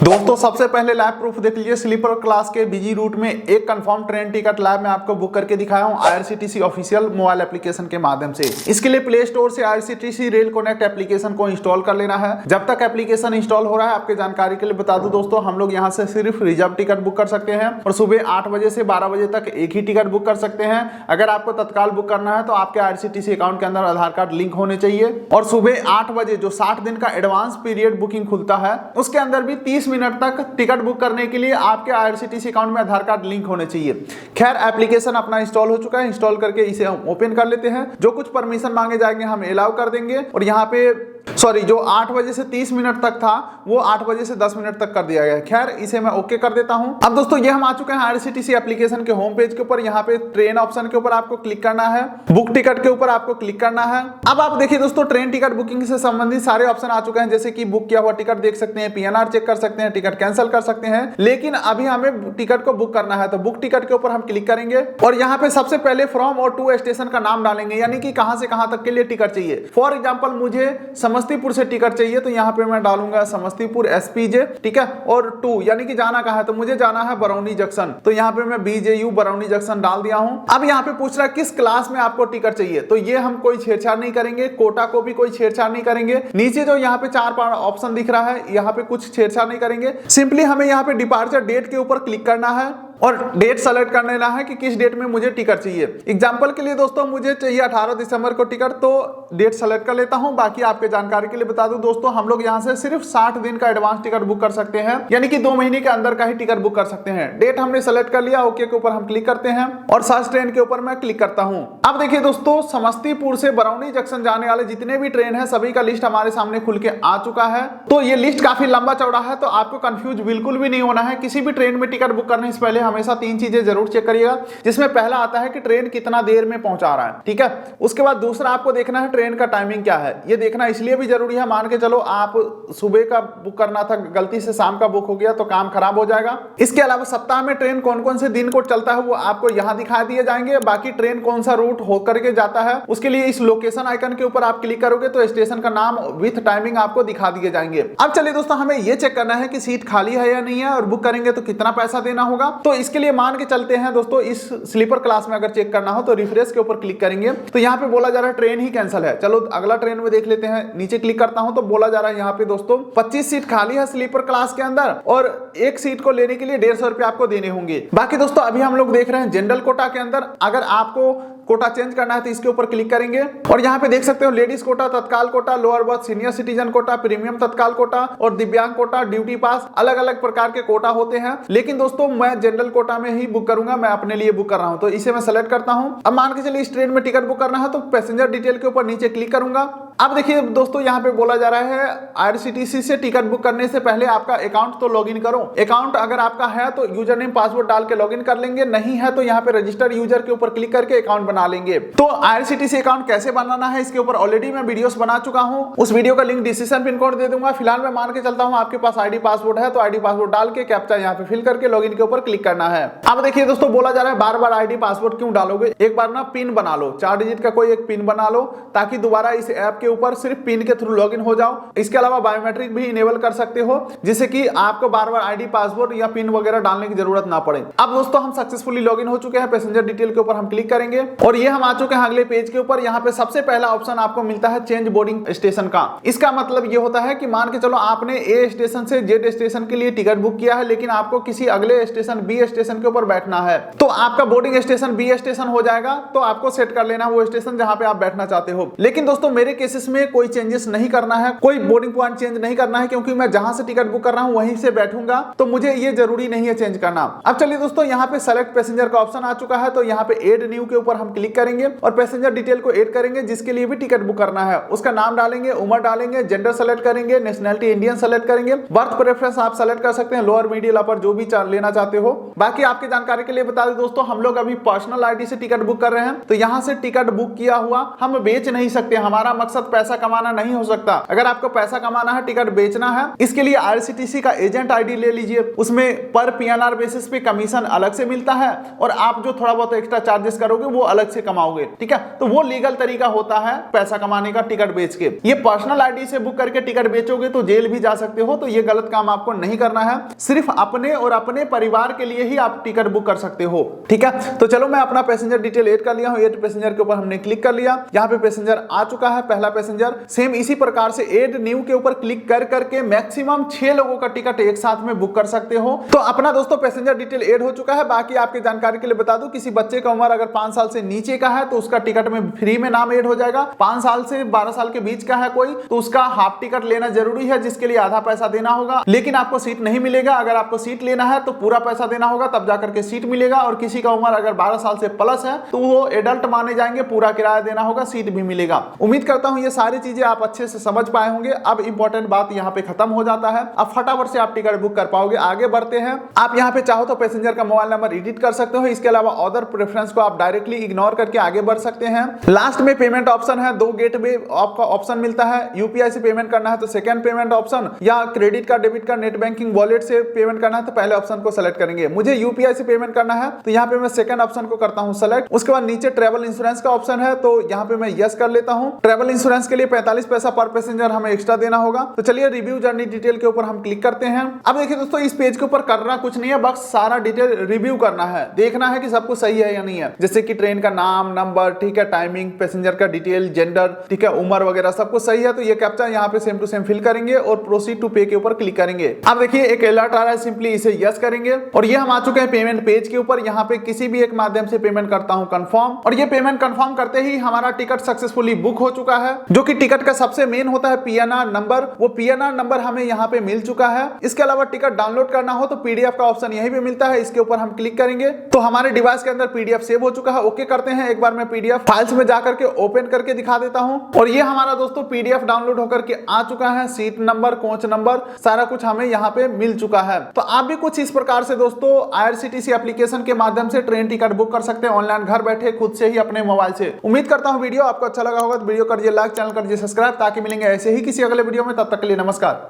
दोस्तों सबसे पहले लाइव प्रूफ देख लीजिए। स्लीपर क्लास के बीजी रूट में एक कंफर्म ट्रेन टिकट लाइव में आपको बुक करके दिखाया हूं आईआरसीटीसी ऑफिशियल मोबाइल एप्लीकेशन के माध्यम से। इसके लिए प्ले स्टोर से आईआरसीटीसी रेल कनेक्ट एप्लीकेशन को इंस्टॉल कर लेना है। जब तक एप्लीकेशन इंस्टॉल हो रहा है, आपके जानकारी के लिए बता दूं दोस्तों, हम लोग यहाँ से सिर्फ रिजर्व टिकट बुक कर सकते हैं और सुबह 8 बजे से 12 बजे तक एक ही टिकट बुक कर सकते हैं। अगर आपको तत्काल बुक करना है तो आपके आईआरसीटीसी अकाउंट के अंदर आधार कार्ड लिंक होने चाहिए और सुबह 8 बजे जो 60 दिन का एडवांस पीरियड बुकिंग खुलता है उसके अंदर भी 30 मिनट तक टिकट बुक करने के लिए आपके आईआरसीटीसी अकाउंट में आधार कार्ड लिंक होने चाहिए। खैर एप्लीकेशन अपना इंस्टॉल हो चुका है। इंस्टॉल करके इसे हम ओपन कर लेते हैं। जो कुछ परमिशन मांगे जाएंगे हम अलाउ कर देंगे और यहाँ पे जो 8 बजे से 30 मिनट तक था वो 8 बजे से 10 मिनट तक कर दिया गया है। खैर इसे मैं ओके कर देता हूं। अब दोस्तों ये हम आ चुके हैं आईआरसीटीसी एप्लीकेशन के होम पेज के ऊपर। यहाँ पे ट्रेन ऑप्शन के ऊपर आपको क्लिक करना है, बुक टिकट के ऊपर आपको क्लिक करना है। अब आप देखिए दोस्तों, ट्रेन टिकट बुकिंग से संबंधित सारे ऑप्शन आ चुके हैं, जैसे कि बुक किया हुआ टिकट देख सकते हैं, पीएनआर चेक कर सकते हैं, टिकट कैंसिल कर सकते हैं। लेकिन अभी हमें टिकट को बुक करना है तो बुक टिकट के ऊपर हम क्लिक करेंगे और यहाँ पे सबसे पहले फ्रॉम और टू स्टेशन का नाम डालेंगे, यानी कि कहां से कहां तक के लिए टिकट चाहिए। फॉर एग्जाम्पल मुझे समस्तीपुर से टिकट चाहिए तो यहाँ पे मैं डालूंगा समस्तीपुर एसपीजे, ठीक है, और टू यानी कि जाना कहाँ है तो मुझे जाना है बरौनी जंक्शन, तो यहाँ पे मैं बीजेयू बरौनी जंक्शन डाल दिया हूँ। अब यहाँ पे पूछ रहा है किस क्लास में आपको टिकट चाहिए, तो ये हम कोई छेड़छाड़ नहीं करेंगे, कोटा को भी कोई छेड़छाड़ नहीं करेंगे। नीचे जो यहाँ पे 4 ऑप्शन दिख रहा है यहाँ पे कुछ छेड़छाड़ नहीं करेंगे। सिंपली हमें यहाँ पे डिपार्चर डेट के ऊपर क्लिक करना है और डेट सेलेक्ट कर लेना है कि किस डेट में मुझे टिकट चाहिए। एग्जांपल के लिए दोस्तों मुझे चाहिए 18 दिसंबर को टिकट, तो डेट सेलेक्ट कर लेता हूं। बाकी आपके जानकारी के लिए बता दूं दोस्तों, हम लोग यहां से सिर्फ 60 दिन का एडवांस टिकट बुक कर सकते हैं, यानी कि 2 महीने के अंदर का ही टिकट बुक कर सकते हैं। डेट हमने सेलेक्ट कर लिया, ओके के ऊपर हम क्लिक करते हैं और फर्स्ट ट्रेन के ऊपर मैं क्लिक करता हूं। अब देखिए दोस्तों, समस्तीपुर से बरौनी जंक्शन जाने वाले जितने भी ट्रेन है सभी का लिस्ट हमारे सामने खुल के आ चुका है। तो ये लिस्ट काफी लंबा चौड़ा है, तो आपको कंफ्यूज बिल्कुल भी नहीं होना है। किसी भी ट्रेन में टिकट बुक करने से पहले हमेशा 3 चीजें जरूर चेक करिएगा, जिसमें पहला आता है कि ट्रेन कितना देर में पहुंचा रहा है, ठीक है। उसके बाद दूसरा आपको देखना है ट्रेन का टाइमिंग क्या है। ये देखना इसलिए भी जरूरी है, मान के चलो आप सुबह का बुक करना था, गलती से शाम का बुक हो गया तो काम खराब हो जाएगा। इसके अलावा सप्ताह में ट्रेन कौन कौन से दिन को चलता है वो आपको यहां दिखा दिए जाएंगे। बाकी ट्रेन कौन सा रूट होकर के जाता है उसके लिए इस लोकेशन आइकन के ऊपर आप क्लिक करोगे तो स्टेशन का नाम विथ टाइमिंग आपको दिखा दिए जाएंगे। अब चलिए दोस्तों, हमें यह चेक करना है कि सीट खाली है या नहीं है और बुक करेंगे तो कितना पैसा देना होगा। तो इसके लिए मान के चलते हैं दोस्तों, इस स्लीपर क्लास में अगर चेक करना हो तो रिफ्रेश के ऊपर क्लिक करेंगे तो यहाँ पे बोला जा रहा है ट्रेन ही कैंसिल है। चलो अगला ट्रेन में देख लेते हैं। नीचे क्लिक करता हूं तो बोला जा रहा है यहाँ पे दोस्तों 25 सीट खाली है स्लीपर क्लास के अंदर और एक सीट को लेने के लिए 150 रुपए आपको देने होंगे। बाकी दोस्तों अभी हम लोग देख रहे हैं जनरल कोटा के अंदर अगर आपको कोटा चेंज करना है तो इसके ऊपर क्लिक करेंगे और यहाँ पे देख सकते हो ladies quota, Tatkal quota, lower berth, senior citizen quota, premium Tatkal quota और दिव्यांग कोटा, ड्यूटी पास, अलग अलग प्रकार के कोटा होते हैं। लेकिन दोस्तों मैं जनरल कोटा में ही बुक करूंगा, मैं अपने लिए बुक कर रहा हूं तो इसे मैं सेलेक्ट करता हूं। अब मान के चलिए इस ट्रेन में टिकट बुक करना है तो पैसेंजर डिटेल के ऊपर नीचे क्लिक करूंगा। अब देखिए दोस्तों, यहाँ पे बोला जा रहा है आईआरसीटीसी से टिकट बुक करने से पहले आपका अकाउंट तो लॉगिन करो। अकाउंट अगर आपका है तो यूजर नेम पासवर्ड डाल के लॉगिन कर लेंगे, नहीं है तो यहाँ पे रजिस्टर यूजर के ऊपर क्लिक करके अकाउंट बना लेंगे। तो आईआरसीटीसी अकाउंट कैसे बनाना है इसके ऊपर ऑलरेडी मैं वीडियोस बना चुका हूं, उस वीडियो का लिंक डिस्क्रिप्शन पिन कोड दे दूंगा। फिलहाल मैं मान के चलता हूं आपके पास आईडी पासवर्ड है तो आईडी पासवर्ड डाल के कैप्चा यहाँ पे फिल करके लॉगिन के ऊपर क्लिक करना है। अब देखिए दोस्तों, बोला जा रहा है बार बार आईडी पासवर्ड क्यों डालोगे, एक बार ना पिन बना लो, 4 डिजिट का कोई एक पिन बना लो ताकि दोबारा इस ऐप के ऊपर सिर्फ पिन के थ्रू लॉगिन हो जाओ। इसके अलावा बायोमेट्रिक भी इनेबल कर सकते हो जिससे कि आपको बार बार आईडी पासवर्ड या पिन वगैरह डालने की जरूरत ना पड़े। अब दोस्तों हम सक्सेसफुली लॉगिन हो चुके हैं, पैसेंजर डिटेल के ऊपर हम क्लिक करेंगे और ये हम आ चुके हैं अगले पेज के ऊपर। यहाँ पे सबसे पहला ऑप्शन आपको मिलता है चेंज बोर्डिंग स्टेशन का। इसका मतलब ये होता है कि मान के चलो आपने ए स्टेशन से जेड स्टेशन के लिए टिकट बुक किया है लेकिन आपको किसी अगले स्टेशन बी स्टेशन के ऊपर बैठना है तो आपका बोर्डिंग स्टेशन बी स्टेशन हो जाएगा। तो आपको सेट कर लेना वो स्टेशन जहां पे आप बैठना चाहते हो। लेकिन दोस्तों मेरे केसेस में कोई चेंजेस नहीं करना है, कोई बोर्डिंग पॉइंट चेंज नहीं करना है क्योंकि मैं जहां से टिकट बुक कर रहा हूं वहीं से बैठूंगा, तो मुझे ये जरूरी नहीं है चेंज करना। अब चलिए दोस्तों, यहाँ पे सेलेक्ट पैसेंजर का ऑप्शन आ चुका है तो यहाँ पे एड न्यू के ऊपर हम क्लिक करेंगे और पैसेंजर डिटेल को एड करेंगे जिसके लिए भी टिकट बुक करना है। उसका नाम डालेंगे, उम्र डालेंगे, जेंडर सेलेक्ट करेंगे, नेशनलिटी इंडियन सेलेक्ट करेंगे, बर्थ प्रेफरेंस आप सेलेक्ट कर सकते हैं, लोअर मिडिल अपर जो भी लेना चाहते हो। बाकी आपकी जानकारी के लिए बता दें दोस्तों, हम लोग अभी पर्सनल आईडी से टिकट बुक कर रहे हैं तो यहाँ से टिकट बुक किया हुआ हम बेच नहीं सकते। हमारा मकसद पैसा कमाना नहीं हो सकता। अगर आपको पैसा कमाना है, टिकट बेचना है, इसके लिए आईआरसीटीसी का एजेंट आईडी ले लीजिए। उसमें पर पीएनआर बेसिस पे कमीशन अलग से मिलता है और आप जो थोड़ा बहुत एक्स्ट्रा चार्जेस करोगे वो अलग अलग से कमाओगे, ठीक है। तो वो लीगल तरीका होता है पैसा कमाने का टिकट बेच के। ये पर्सनल आईडी से बुक करके टिकट बेचोगे तो जेल भी जा सकते हो, तो ये गलत काम आपको नहीं करना है। सिर्फ अपने और अपने परिवार के लिए ही आप टिकट बुक कर सकते हो, ठीक है। तो चलो मैं अपना पैसेंजर डिटेल ऐड कर लिया हूं, ऐड पैसेंजर के ऊपर हमने क्लिक कर लिया। यहाँ पे पैसेंजर आ चुका है, पहला पैसेंजर। सेम इसी प्रकार से ऐड न्यू के ऊपर क्लिक कर करके मैक्सिमम 6 लोगों का टिकट एक साथ में बुक कर सकते हो। तो अपना दोस्तों पैसेंजर डिटेल ऐड हो चुका है। बाकी आपकी जानकारी के लिए बता दूं, किसी बच्चे का उम्र अगर 5 साल से नीचे का है तो उसका टिकट में फ्री में नाम ऐड हो जाएगा। 5 साल से 12 साल के बीच का है कोई तो उसका हाफ टिकट लेना जरूरी है, जिसके लिए आधा पैसा देना होगा, लेकिन आपको सीट नहीं मिलेगा। अगर आपको सीट लेना है तो पूरा पैसा देना होगा, तब जाकर के सीट मिलेगा। और किसी का उम्र अगर 12 साल से प्लस है तो वो एडल्ट माने जाएंगे, पूरा किराया देना होगा, सीट भी मिलेगा। उम्मीद करता हूं ये सारी चीजें आप अच्छे से समझ पाए होंगे। अब इंपॉर्टेंट बात यहाँ पे खत्म हो जाता है, अब फटाफट से आप टिकट बुक कर पाओगे। आगे बढ़ते हैं। आप यहाँ पे चाहो तो पैसेंजर का मोबाइल नंबर एडिट कर सकते हो, इसके अलावा अदर प्रेफरेंस को आप डायरेक्टली इग्नोर करके आगे बढ़ सकते हैं। लास्ट में पेमेंट ऑप्शन है, 2 गेटवे आपका ऑप्शन मिलता है। यूपीआई से पेमेंट करना है तो सेकंड पेमेंट ऑप्शन, या credit card debit card net banking wallet से पेमेंट करना है तो पहले ऑप्शन को सेलेक्ट करेंगे। मुझे यूपीआई से पेमेंट करना है तो यहाँ पे मैं सेकंड ऑप्शन को करता हूँ सेलेक्ट। उसके बाद नीचे ट्रैवल इंश्योरेंस का ऑप्शन है तो यहाँ पे मैं यस कर लेता हूँ। ट्रैवल इंश्योरेंस के लिए 45 पैसा पर पैसेंजर हमें एक्स्ट्रा देना होगा। तो चलिए रिव्यू जर्नी डिटेल के ऊपर हम क्लिक करते हैं। अब देखिए दोस्तों, इस पेज के ऊपर करना कुछ नहीं है, बस सारा डिटेल रिव्यू करना है, देखना है कि सब कुछ सही है या नहीं है। जैसे कि ट्रेन का नाम, नंबर, ठीक है, टाइमिंग, पैसेंजर का डिटेल, जेंडर, ठीक है, उम्र वगैरह सब कुछ सही है। तो ये कैप्चा यहाँ पे सेम टू सेम फिल करेंगे और प्रोसीड टू पे के ऊपर क्लिक करेंगे। अब देखिए एक अलर्ट आ रहा है, सिंपली इसे यस करेंगे और ये हम आ चुके हैं पेमेंट पेज के ऊपर। यहाँ पे किसी भी एक माध्यम से पेमेंट करता हूँ कंफर्म, और ये पेमेंट कंफर्म करते ही हमारा टिकट सक्सेसफुली बुक हो चुका है। जो कि टिकट का सबसे मेन होता है पीएनआर नंबर, वो पीएनआर नंबर हमें यहाँ पे मिल चुका है। इसके अलावा टिकट डाउनलोड करना हो तो पीडीएफ का ऑप्शन यहीं पे मिलता है, इसके ऊपर हम क्लिक करेंगे तो हमारे डिवाइस के अंदर पीडीएफ सेव हो चुका है। ओके करते हैं। एक बार मैं पीडीएफ फाइल्स में जाकर के ओपन करके दिखा देता हूं और ये हमारा दोस्तों पीडीएफ डाउनलोड होकर के आ चुका है। सीट नंबर, कोच नंबर, सारा कुछ हमें यहाँ पे मिल चुका है। तो आप भी कुछ इस प्रकार से दोस्तों आईआरसीटीसी एप्लीकेशन के माध्यम से ट्रेन टिकट बुक कर सकते हैं ऑनलाइन, घर बैठे खुद से ही अपने मोबाइल से। उम्मीद करता हूं वीडियो आपको अच्छा लगा होगा। तो वीडियो कर दिए लाइक, चैनल कर दिए सब्सक्राइब, ताकि मिलेंगे ऐसे ही किसी अगले वीडियो में। तब तक के लिए नमस्कार।